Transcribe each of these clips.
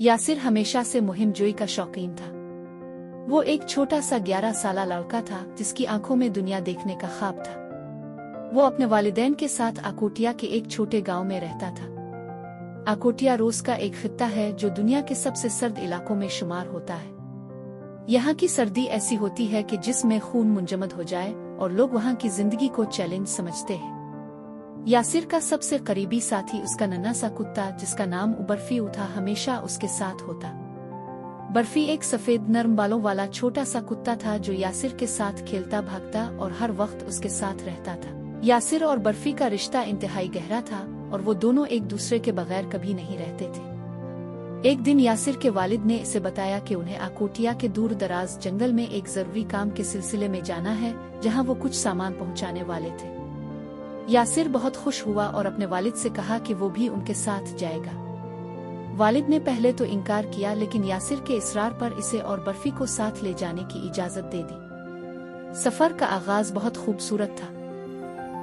यासिर हमेशा से मुहिमजोई का शौकीन था। वो एक छोटा सा 11 साला लड़का था जिसकी आंखों में दुनिया देखने का ख्वाब था। वो अपने वालिदैन के साथ आकोटिया के एक छोटे गांव में रहता था। आकोटिया रूस का एक खित्ता है जो दुनिया के सबसे सर्द इलाकों में शुमार होता है। यहाँ की सर्दी ऐसी होती है कि जिसमें खून मुंजमद हो जाए और लोग वहाँ की जिंदगी को चैलेंज समझते हैं। यासिर का सबसे करीबी साथी उसका नन्हा सा कुत्ता जिसका नाम बर्फी था हमेशा उसके साथ होता। बर्फी एक सफेद नरम बालों वाला छोटा सा कुत्ता था जो यासिर के साथ खेलता भागता और हर वक्त उसके साथ रहता था। यासिर और बर्फी का रिश्ता इंतहाई गहरा था और वो दोनों एक दूसरे के बगैर कभी नहीं रहते थे। एक दिन यासिर के वालिद ने इसे बताया कि उन्हें आकोटिया के दूर दराज जंगल में एक जरूरी काम के सिलसिले में जाना है जहाँ वो कुछ सामान पहुँचाने वाले थे। यासिर बहुत खुश हुआ और अपने वालिद से कहा कि वो भी उनके साथ जाएगा। वालिद ने पहले तो इनकार किया लेकिन यासिर के इसरार पर इसे और बर्फी को साथ ले जाने की इजाजत दे दी। सफर का आगाज बहुत खूबसूरत था।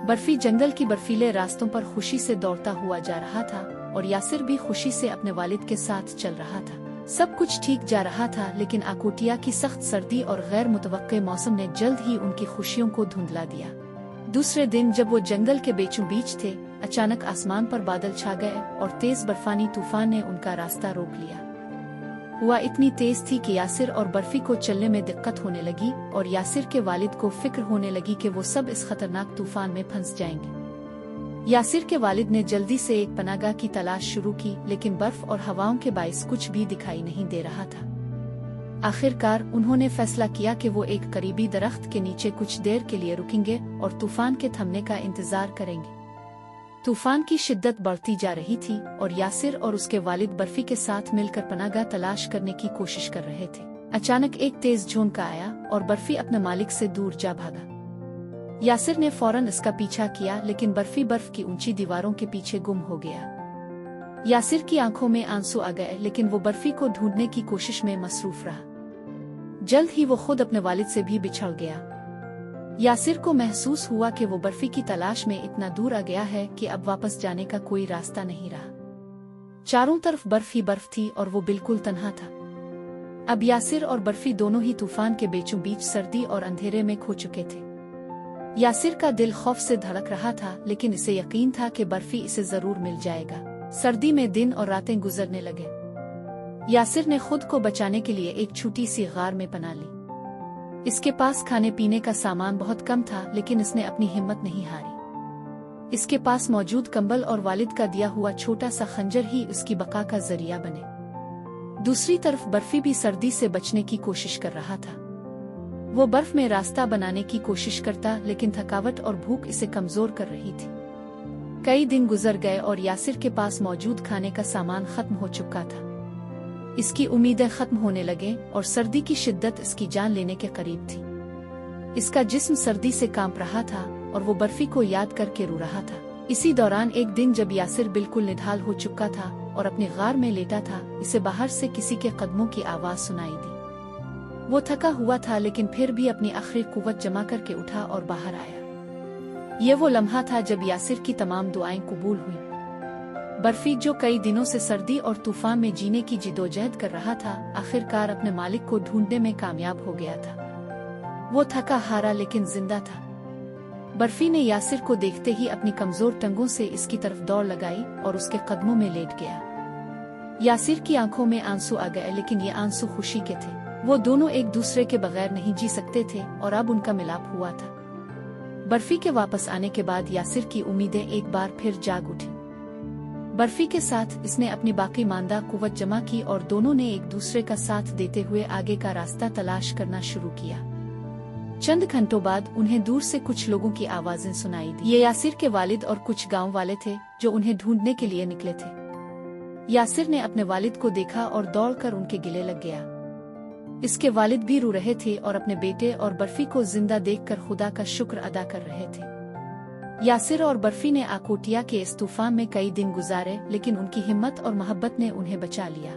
बर्फी जंगल की बर्फीले रास्तों पर खुशी से दौड़ता हुआ जा रहा था और यासिर भी खुशी से अपने वालिद के साथ चल रहा था। सब कुछ ठीक जा रहा था लेकिन आकोटिया की सख्त सर्दी और गैर मुतवक्के मौसम ने जल्द ही उनकी खुशियों को धुंधला दिया। दूसरे दिन जब वो जंगल के बीचों बीच थे, अचानक आसमान पर बादल छा गए और तेज बर्फानी तूफान ने उनका रास्ता रोक लिया। हुआ इतनी तेज थी कि यासिर और बर्फी को चलने में दिक्कत होने लगी और यासिर के वालिद को फिक्र होने लगी कि वो सब इस खतरनाक तूफान में फंस जाएंगे। यासिर के वालिद ने जल्दी से एक पनाहगाह की तलाश शुरू की लेकिन बर्फ और हवाओं के बाइस कुछ भी दिखाई नहीं दे रहा था। आखिरकार उन्होंने फैसला किया कि वो एक करीबी दरख्त के नीचे कुछ देर के लिए रुकेंगे और तूफान के थमने का इंतजार करेंगे। तूफान की शिद्दत बढ़ती जा रही थी और यासिर और उसके वालिद बर्फी के साथ मिलकर पनाहगाह तलाश करने की कोशिश कर रहे थे। अचानक एक तेज झोंका आया और बर्फी अपने मालिक से दूर जा भागा। यासिर ने फौरन इसका पीछा किया लेकिन बर्फी बर्फ की ऊंची दीवारों के पीछे गुम हो गया। यासिर की आंखों में आंसू आ गए लेकिन वो बर्फी को ढूंढने की कोशिश में मसरूफ रहा। जल्द ही वो खुद अपने वालिद से भी बिछड़ गया। यासिर को महसूस हुआ कि वो बर्फी की तलाश में इतना दूर आ गया है कि अब वापस जाने का कोई रास्ता नहीं रहा। चारों तरफ बर्फ ही बर्फ थी और वो बिल्कुल तन्हा था। अब यासिर और बर्फी दोनों ही तूफान के बीचों बीच सर्दी और अंधेरे में खो चुके थे। यासिर का दिल खौफ से धड़क रहा था लेकिन इसे यकीन था कि बर्फी इसे जरूर मिल जाएगा। सर्दी में दिन और रातें गुजरने लगे। यासिर ने खुद को बचाने के लिए एक छोटी सी गार में पनाह ली। इसके पास खाने पीने का सामान बहुत कम था लेकिन इसने अपनी हिम्मत नहीं हारी। इसके पास मौजूद कंबल और वालिद का दिया हुआ छोटा सा खंजर ही उसकी बका का जरिया बने। दूसरी तरफ बर्फी भी सर्दी से बचने की कोशिश कर रहा था। वो बर्फ में रास्ता बनाने की कोशिश करता लेकिन थकावट और भूख इसे कमजोर कर रही थी। कई दिन गुजर गए और यासिर के पास मौजूद खाने का सामान खत्म हो चुका था। इसकी उम्मीदें खत्म होने लगे और सर्दी की शिद्दत इसकी जान लेने के करीब थी। इसका जिस्म सर्दी से कांप रहा था और वो बर्फी को याद करके रो रहा था। इसी दौरान एक दिन जब यासिर बिल्कुल निढाल हो चुका था और अपनी गार में लेटा था, इसे बाहर से किसी के कदमों की आवाज सुनाई दी। वो थका हुआ था लेकिन फिर भी अपनी आखिरी कुव्वत जमा करके उठा और बाहर आया। ये वो लम्हा था जब यासिर की तमाम दुआएं कबूल हुई। बर्फी जो कई दिनों से सर्दी और तूफान में जीने की जिदोजहद कर रहा था, आखिरकार अपने मालिक को ढूंढने में कामयाब हो गया था। वो थका हारा लेकिन जिंदा था। बर्फी ने यासिर को देखते ही अपनी कमजोर टंगों से इसकी तरफ दौड़ लगाई और उसके कदमों में लेट गया। यासिर की आंखों में आंसू आ गए लेकिन ये आंसू खुशी के थे। वो दोनों एक दूसरे के बगैर नहीं जी सकते थे और अब उनका मिलाप हुआ था। बर्फी के वापस आने के बाद यासिर की उम्मीदें एक बार फिर जाग उठी। बर्फी के साथ इसने अपनी बाकी मांदा कुव्वत जमा की और दोनों ने एक दूसरे का साथ देते हुए आगे का रास्ता तलाश करना शुरू किया। चंद घंटों बाद उन्हें दूर से कुछ लोगों की आवाजें सुनाई दी। ये यासिर के वालिद और कुछ गांव वाले थे जो उन्हें ढूंढने के लिए निकले थे। यासिर ने अपने वालिद को देखा और दौड़कर उनके गिले लग गया। इसके वालिद भी रो रहे थे और अपने बेटे और बर्फी को जिंदा देखकर खुदा का शुक्र अदा कर रहे थे। यासिर और बर्फी ने आकोटिया के इस तूफान में कई दिन गुजारे लेकिन उनकी हिम्मत और मोहब्बत ने उन्हें बचा लिया।